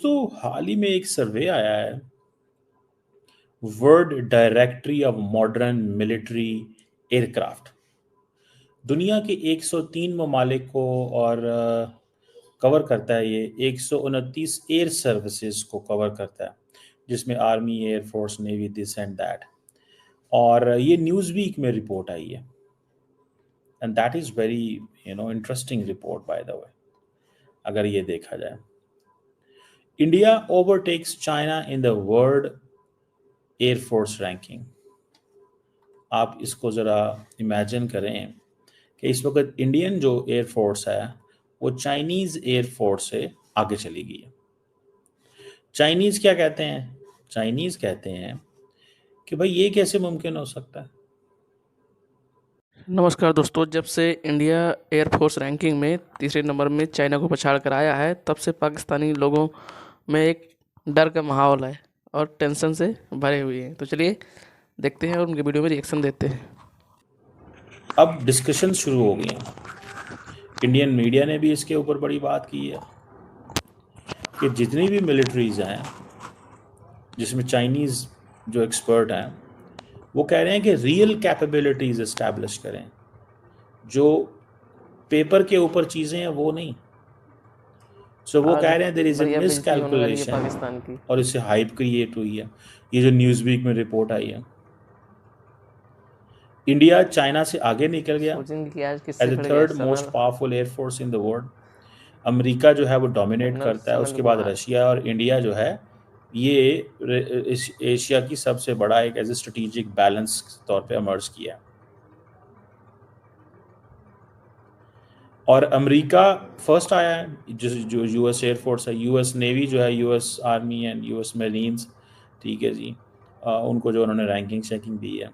दोस्तों, हाल ही में एक सर्वे आया है, world directory of modern military aircraft. दुनिया के 103 ममालिक को और कवर करता है। ये 129 एयर सर्विसेज को कवर करता है, जिसमें army, air force, navy, this and that. और ये न्यूज़ वीक में रिपोर्ट आई है, and that is very interesting report by the way. अगर ये देखा जाए, India overtakes China in the world air force ranking. आप इसको ज़रा इमेजिन करें कि इस वक्त इंडियन जो एयरफोर्स है वो चाइनीज़ एयरफोर्स से आगे चली गई है। चाइनीज़ क्या कहते हैं? चाइनीज़ कहते हैं कि भाई ये कैसे मुमकिन हो सकता है। नमस्कार दोस्तों, जब से इंडिया एयरफोर्स रैंकिंग में तीसरे नंबर में चाइना को पछाड़ कर आया है, तब से पाकिस्तानी लोगों में एक डर का माहौल है और टेंशन से भरे हुए हैं। तो चलिए देखते हैं और उनके वीडियो में रिएक्शन देते हैं। अब डिस्कशन शुरू हो गई हैं। इंडियन मीडिया ने भी इसके ऊपर बड़ी बात की है कि जितनी भी मिलिट्रीज हैं, जिसमें चाइनीज़ जो एक्सपर्ट हैं, वो कह रहे हैं कि रियल कैपेबिलिटीज इस्टेब्लिश करें। जो पेपर के ऊपर चीज़ें हैं वो नहीं। सो वो कह रहे हैं देयर इज ए बढ़िया मिस बेइज्जती होने वाली है कैलकुलेशन पाकिस्तान की। और इससे हाइप क्रिएट हुई है। ये जो न्यूज़ वीक में रिपोर्ट आई है, इंडिया चाइना से आगे निकल गया सोचेंगे कि आज एज किससे द खड़े गए, third most powerful air force in the world. America जो है वो डोमिनेट जनरल करता है, सनत उसके बाद कुमार। रशिया, और इंडिया जो है ये एशिया की सबसे बड़ा एक एज ए स्ट्रेटेजिक बैलेंस तौर पे इमर्ज किया है। और अमेरिका फर्स्ट आया है, जो यूएस एयरफोर्स है, यूएस नेवी जो है, US army and US marines, ठीक है जी, उनको जो उन्होंने रैंकिंग शैंकिंग दी है।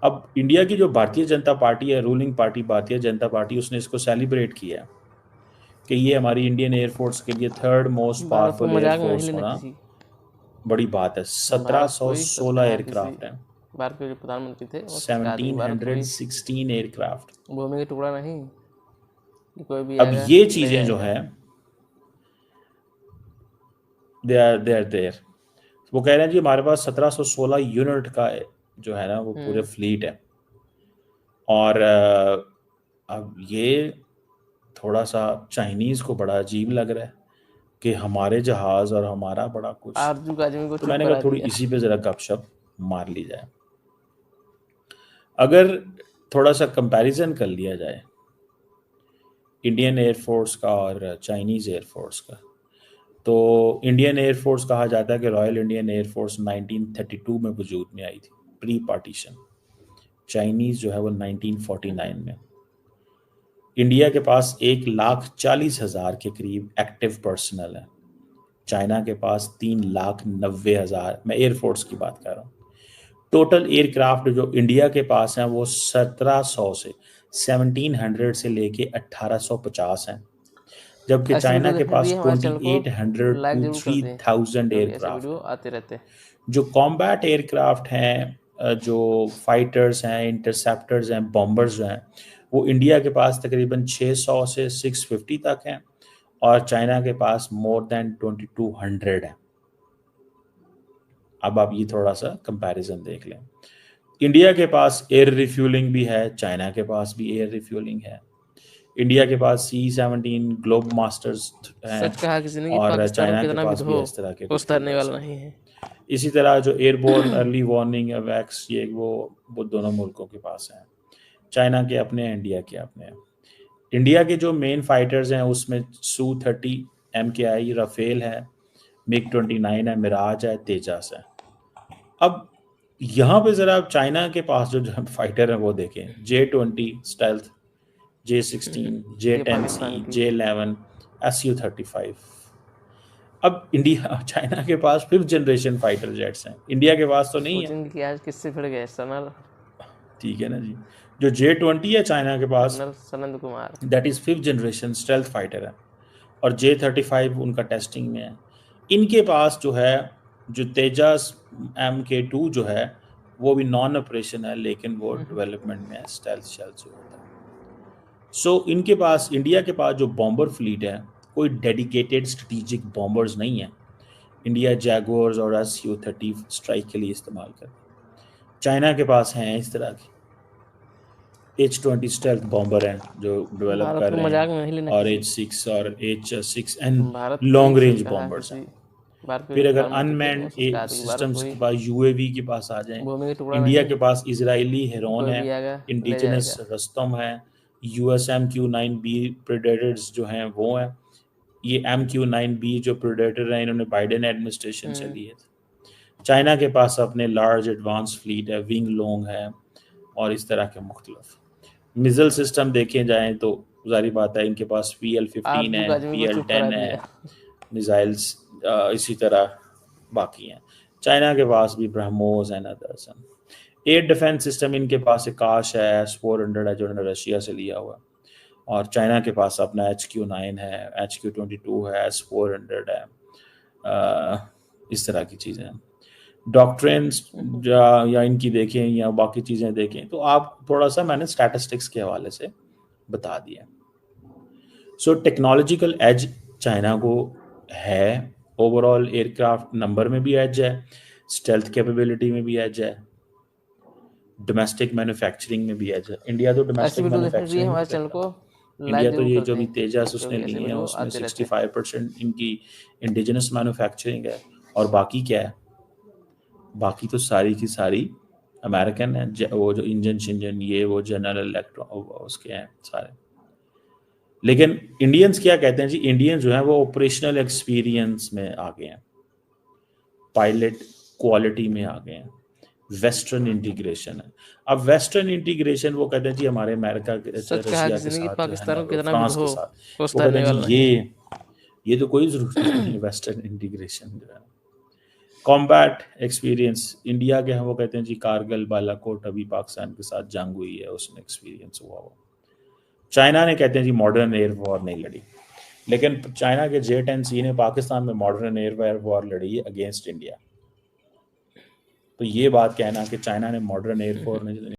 अब इंडिया की जो भारतीय जनता पार्टी है, ruling party Bharatiya Janata party, उसने इसको सेलिब्रेट किया है कि ये हमारी इंडियन एयरफोर्स के लिए थर्ड मोस्ट भारत को पावरफुल मजाक में नहीं एयरफोर्स लेना होना किसी। बड़ी बात है। भारत को ही सच 1716 कहा किसी। एयरक्राफ्ट हैं, भारत के जो प्रधानमंत्री थे वो सच कहा कि भारत कोई 1716 एयरक्राफ्ट। भूमि का टुकड़ा नहीं कि कोई भी अब आएगा ये ले चीज़ें जो जाएगा। है दे आर देयर। वो कह रहे हैं जी हमारे पास 1716 यूनिट का जो है ना वो पूरे फ्लीट है। और अब ये थोड़ा सा चाइनीज़ को बड़ा अजीब लग रहा है कि हमारे जहाज़ और हमारा बड़ा कुछ। आरजू आदमी को तो चुप मैंने कहा करा थोड़ी दिया। इसी पे ज़रा गपशप मार ली जाए। अगर थोड़ा सा कंपैरिजन कर लिया जाए इंडियन एयरफोर्स का और चाइनीज़ एयरफोर्स का, तो इंडियन एयरफोर्स कहा जाता है कि रॉयल इंडियन एयरफोर्स 1932 में वजूद में आई थी, प्री पार्टीशन। चाइनीज़ जो है वो 1949 में। इंडिया के पास 1,40,000 के करीब एक्टिव पर्सनल है। चाइना के पास 3,90,000। मैं एयरफोर्स की बात कर रहा हूँ। टोटल एयरक्राफ्ट जो इंडिया के पास हैं वो 1700 से 1700 से लेके 1850 हैं, जबकि ऐसी चाइना वीडियो के देखने के पास लिए हमारे चैनल को 2800 लाइक टू जरूर कर दें, 3000 क्योंकि ऐसे एयरक्राफ्ट वीडियो हैं। आते रहते हैं। जो कॉम्बैट एयरक्राफ्ट हैं, जो फाइटर्स हैं, इंटरसेप्टर्स हैं, बॉम्बर्स जो हैं, वो इंडिया के पास तकरीबन 600 से 650 तक हैं, और चाइना के पास मोर देन 2200 है। अब आप ये थोड़ा सा कंपैरिजन देख लें। इंडिया के पास एयर रिफ्यूलिंग भी है, चाइना के पास भी एयर रिफ्यूलिंग है। इंडिया के पास C-17 ग्लोब मास्टर्स हैं, सच कहा किसी ने कि और पाकिस्तान में चाइना के कितना भी पास भी धो इस तरह के कुछ कुछ धरने फिगर्स वाला हैं। नहीं है। इसी तरह जो एयरबोर्न अर्ली वार्निंग वैक्स, ये वो दोनों मुल्कों के पास हैं। चाइना के अपने हैं, इंडिया के अपने हैं। इंडिया के जो मेन फाइटर्स हैं उसमें Su-30 MKI राफेल है, MiG-29 है, मिराज है, तेजस है। अब यहाँ पे ज़रा आप चाइना के पास जो फाइटर हैं वो देखें। J-20 स्टेल्थ, J-16, ये पाकिस्तान J-10C, की। J-11, Su-35। अब इंडिया चाइना के पास 5th जनरेशन फाइटर जेट्स हैं, इंडिया के पास तो नहीं है। सोचेंगे कि आज किससे भिड़ गए, ठीक है ना जी। जो J-20 है चाइना के पास, general Sanat Kumar. That is 5th generation stealth fighter है, और J-35 उनका टेस्टिंग में है। इनके पास जो है, जो तेजस MK2 जो है, वो भी नॉन ऑपरेशन है, लेकिन वो डेवलपमेंट में है, स्टेल्थ शेल से होता है। सो इनके पास, इंडिया के पास जो बॉम्बर फ्लीट है कोई डेडिकेटेड स्ट्रेटेजिक बॉम्बर्स नहीं है। इंडिया जैगुआर्स और Su-30 स्ट्राइक के लिए इस्तेमाल कर। चाइना के पास हैं इस तरह के H-20 स्टेल्थ बॉम्बर हैं जो डेवलप भारत कर को रहे मजाक में नहीं हैं, लेना और किसी। H-6 और H-6 एंड भारत लॉन्ग नहीं रेंज सोच रहा है बॉम्बर्स हैं। किसी भारत के फिर अगर प्रधानमंत्री को अनमैन्ड सोच रहा है कि भारत सिस्टम्स कोई के पास UAV के पास आ जाएं, भूमि का टुकड़ा इंडिया नहीं के पास इजरायली हेरोन कोई है, भी आएगा ले इंडिजिनस जाएगा। रस्तम है, USMQ-9B प्रेडेटर्स जो हैं वो हैं। ये MQ-9B जो प्रेडेटर हैं इन्होंने बाइडेन एडमिनिस्ट्रेशन से लिए थे। चाइना के पास अपने लार्ज एडवांस फ्लीट है, विंग लोंग है, और इस तरह के मुख्तलिफ मिसाइल सिस्टम देखे जाएं तो जारी बात है इनके पास PL-15 आरजू है, आजमी को चुप करा PL-10 है, दिया। मिसाइल्स इसी तरह बाकी हैं। चाइना के पास भी ब्रह्मोस एंड अदर्स हैं। एयर डिफेंस सिस्टम इनके पास आकाश है, S-400 है जो इन्होंने रशिया से लिया हुआ, और चाइना के पास अपना HQ-9 है, HQ-22 है, S-400 है, इस तरह की चीज़ें हैं। डॉक्ट्रिन्स या इनकी देखें या बाकी चीज़ें देखें तो आप थोड़ा सा मैंने स्टैटिस्टिक्स के हवाले से बता दिया। सो टेक्नोलॉजिकल एज चाइना को है, ओवरऑल एयरक्राफ्ट नंबर में भी एज है, स्टेल्थ कैपेबिलिटी में भी एज है, डोमेस्टिक मैन्युफैक्चरिंग में भी एज है। इंडिया तो ऐसी डोमेस्टिक वीडियो देखने के लिए मैन्युफैक्चरिंग हमारे नहीं चैनल करता। को इंडिया लाइक तो जरूर ये कर जो भी दें तेजस उसने क्योंकि ऐसे ली है वीडियो उसमें आते रहते हैं। 65% इनकी इंडिजिनस मैन्युफैक्चरिंग है, और बाकी क्या है, बाकी तो सारी की सारी अमेरिकन है। वो जो इंजन शिंजन ये वो जनरल इलेक्ट्रॉन उसके हैं सारे। लेकिन इंडियंस क्या कहते हैं जी, इंडियंस जो है वो ऑपरेशनल एक्सपीरियंस में आ गए हैं, पायलट क्वालिटी में आ गए हैं, वेस्टर्न इंटीग्रेशन है। अब वेस्टर्न इंटीग्रेशन वो कहते हैं जी हमारे अमेरिका के सच कहा रशिया के जिंदगी साथ जो है पाकिस्तान ना, को कितना भी फ्रांस के हो साथ, कुछ वो कहते डरने हैं वाला जी नहीं। ये तो कोई जरूरत नहीं है वेस्टर्न इंटीग्रेशन जो है। कॉम्बैट एक्सपीरियंस इंडिया के हैं, वो कहते हैं जी कारगिल बालाकोट अभी पाकिस्तान के साथ जंग हुई है उसमें एक्सपीरियंस हुआ वो। चाइना ने कहते हैं जी मॉडर्न एयर वॉर नहीं लड़ी, लेकिन चाइना के J-10C ने पाकिस्तान में मॉडर्न एयर वॉर लड़ी है अगेंस्ट इंडिया। तो ये बात कहना कि चाइना ने मॉडर्न एयर वॉर नहीं